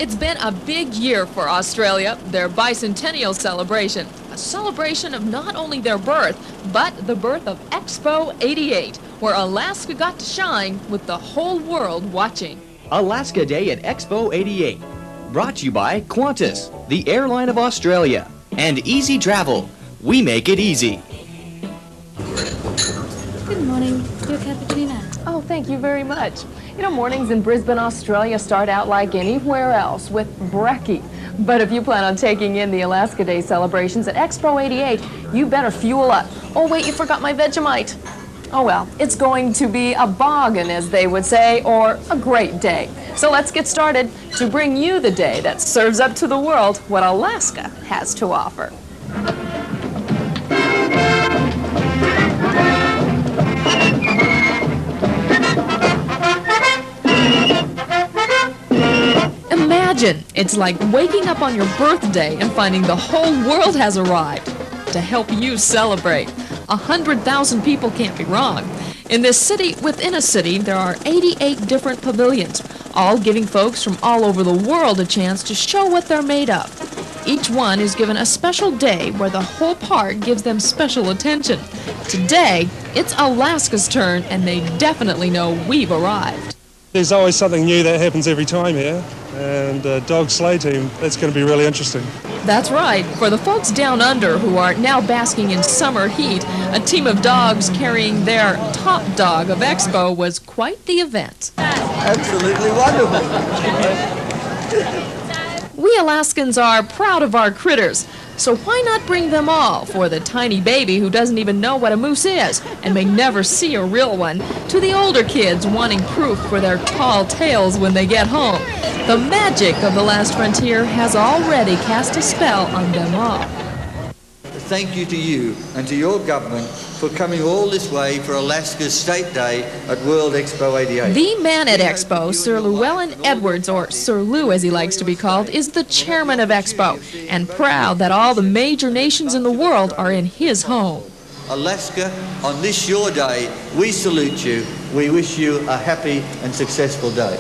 It's been a big year for Australia, their bicentennial celebration. A celebration of not only their birth, but the birth of Expo 88, where Alaska got to shine with the whole world watching. Alaska Day at Expo 88. Brought to you by Qantas, the airline of Australia, and Easy Travel. We make it easy. Good morning. Your cappuccino. Oh, thank you very much. You know, mornings in Brisbane, Australia start out like anywhere else with brekkie. But if you plan on taking in the Alaska Day celebrations at Expo 88, you better fuel up. Oh, wait, you forgot my Vegemite. Oh, well, it's going to be a boggin', as they would say, or a great day. So let's get started to bring you the day that serves up to the world what Alaska has to offer. Imagine it's like waking up on your birthday and finding the whole world has arrived to help you celebrate. 100,000 people can't be wrong. In this city within a city, there are 88 different pavilions, all giving folks from all over the world a chance to show what they're made of. Each one is given a special day where the whole park gives them special attention. Today, it's Alaska's turn, and they definitely know we've arrived. There's always something new that happens every time here, and dog sleigh team, that's going to be really interesting. That's right. For the folks down under who are now basking in summer heat, a team of dogs carrying their top dog of Expo was quite the event. Absolutely wonderful. We Alaskans are proud of our critters, so why not bring them all, for the tiny baby who doesn't even know what a moose is and may never see a real one, to the older kids wanting proof for their tall tales when they get home. The magic of the last frontier has already cast a spell on them all. Thank you to you and to your government for coming all this way for Alaska's State Day at World Expo 88. The man at Expo, Sir Llewellyn Edwards, or Sir Lou as he likes to be called, is the chairman of Expo and proud that all the major nations in the world are in his home. Alaska, on this your day, we salute you. We wish you a happy and successful day.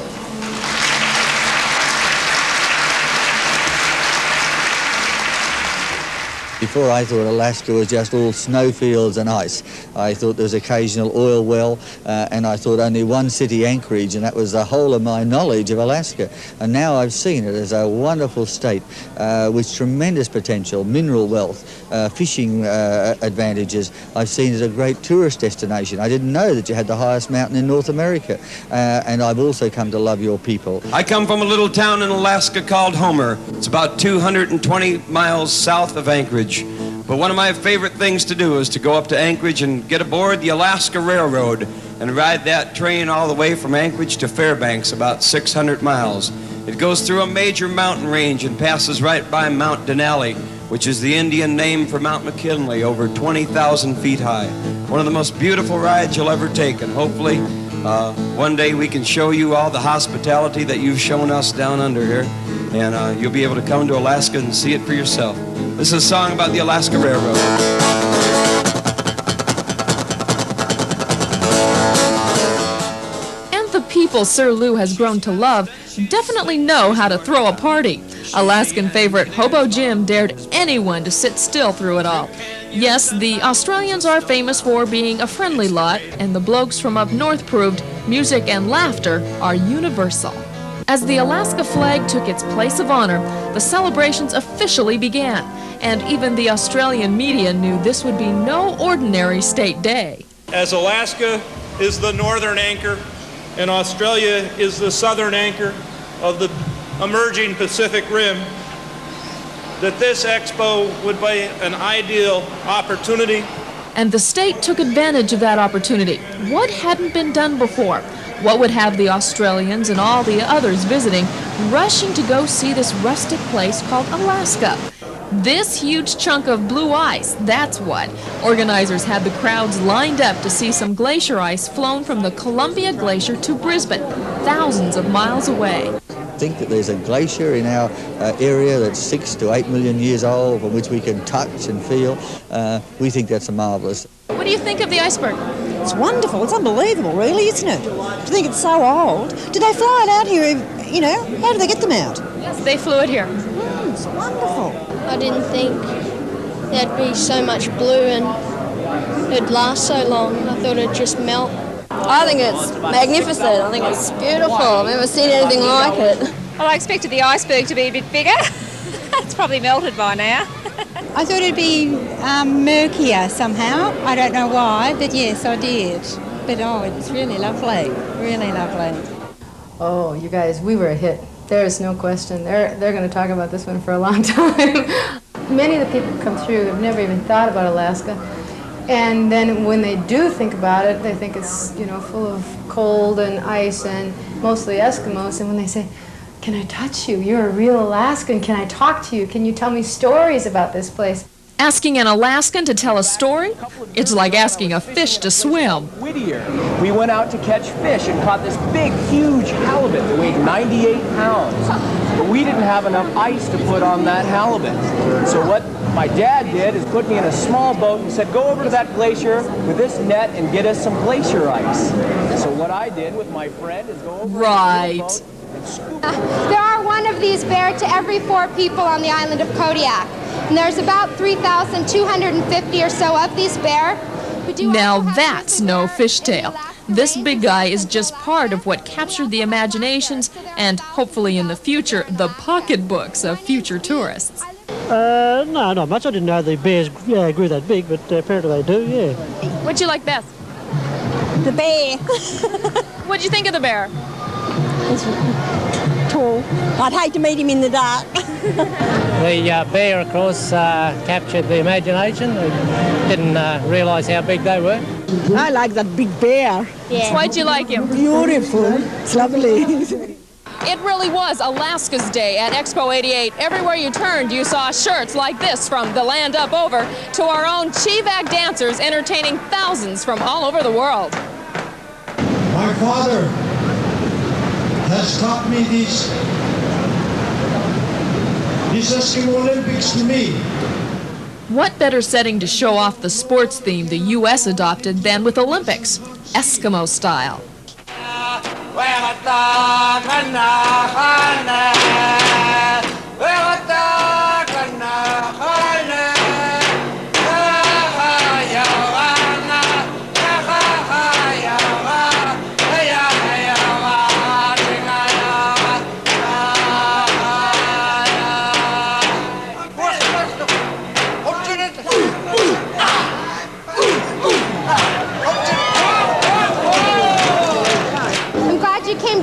Before, I thought Alaska was just all snowfields and ice. I thought there was occasional oil well, and I thought only one city, Anchorage, and that was the whole of my knowledge of Alaska. And now I've seen it as a wonderful state with tremendous potential, mineral wealth, fishing advantages. I've seen it as a great tourist destination. I didn't know that you had the highest mountain in North America, and I've also come to love your people. I come from a little town in Alaska called Homer. It's about 220 miles south of Anchorage. But one of my favorite things to do is to go up to Anchorage and get aboard the Alaska Railroad and ride that train all the way from Anchorage to Fairbanks, about 600 miles. It goes through a major mountain range and passes right by Mount Denali, which is the Indian name for Mount McKinley, over 20,000 feet high. One of the most beautiful rides you'll ever take, and hopefully one day we can show you all the hospitality that you've shown us down under here, and you'll be able to come to Alaska and see it for yourself. This is a song about the Alaska Railroad. And the people Sir Lou has grown to love definitely know how to throw a party. Alaskan favorite Hobo Jim dared anyone to sit still through it all. Yes, the Australians are famous for being a friendly lot, and the blokes from up north proved music and laughter are universal. As the Alaska flag took its place of honor, the celebrations officially began, and even the Australian media knew this would be no ordinary state day. As Alaska is the northern anchor and Australia is the southern anchor of the emerging Pacific Rim, that this expo would be an ideal opportunity. And the state took advantage of that opportunity. What hadn't been done before? What would have the Australians and all the others visiting rushing to go see this rustic place called Alaska? This huge chunk of blue ice, that's what. Organizers had the crowds lined up to see some glacier ice flown from the Columbia Glacier to Brisbane, thousands of miles away. Think that there's a glacier in our area that's 6 to 8 million years old, from which we can touch and feel. We think that's marvellous. What do you think of the iceberg? It's wonderful. It's unbelievable, really, isn't it? To think it's so old. Did they fly it out here, you know? How did they get them out? Yes, they flew it here. It's wonderful. I didn't think there'd be so much blue and it'd last so long. I thought it'd just melt. I think it's magnificent. I think it's beautiful. I've never seen anything like it. Well, I expected the iceberg to be a bit bigger. It's probably melted by now. I thought it'd be murkier somehow. I don't know why, but yes, I did. But oh, it's really lovely. Really lovely. Oh, you guys, we were a hit. There is no question. They're going to talk about this one for a long time. Many of the people who come through have never even thought about Alaska. And then when they do think about it, they think it's, you know, full of cold and ice and mostly Eskimos. And when they say, "Can I touch you? You're a real Alaskan. Can I talk to you? Can you tell me stories about this place?" Asking an Alaskan to tell a story? It's like asking a fish to swim. Whittier. We went out to catch fish and caught this big, huge halibut that weighed 98 pounds. But we didn't have enough ice to put on that halibut. So what my dad did is put me in a small boat and said, "Go over to that glacier with this net and get us some glacier ice." So what I did with my friend is go over Right. to the boat and scoop. There are one of these bears to every 4 people on the island of Kodiak. And there's about 3,250 or so of these bear. Now that's no fishtail. This big guy is just part of what captured the imaginations and, hopefully in the future, the pocketbooks of future tourists. No, not much. I didn't know the bears grew that big, but apparently they do, yeah. What'd you like best? The bear. What'd you think of the bear? It's tall. I'd hate to meet him in the dark. The bear, of course, captured the imagination. We didn't realise how big they were. I like that big bear. Yeah. Why'd you like him? Beautiful. It's lovely. It really was Alaska's day at Expo 88. Everywhere you turned, you saw shirts like this from the land up over to our own Chivak dancers entertaining thousands from all over the world. My father has taught me this Eskimo Olympics to me. What better setting to show off the sports theme the U.S. adopted than with Olympics, Eskimo style?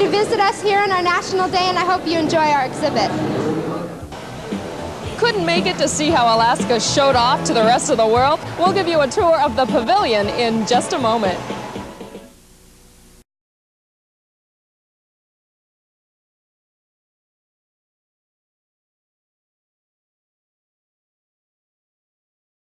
Visit us here on our National Day, and I hope you enjoy our exhibit. Couldn't make it to see how Alaska showed off to the rest of the world? We'll give you a tour of the pavilion in just a moment.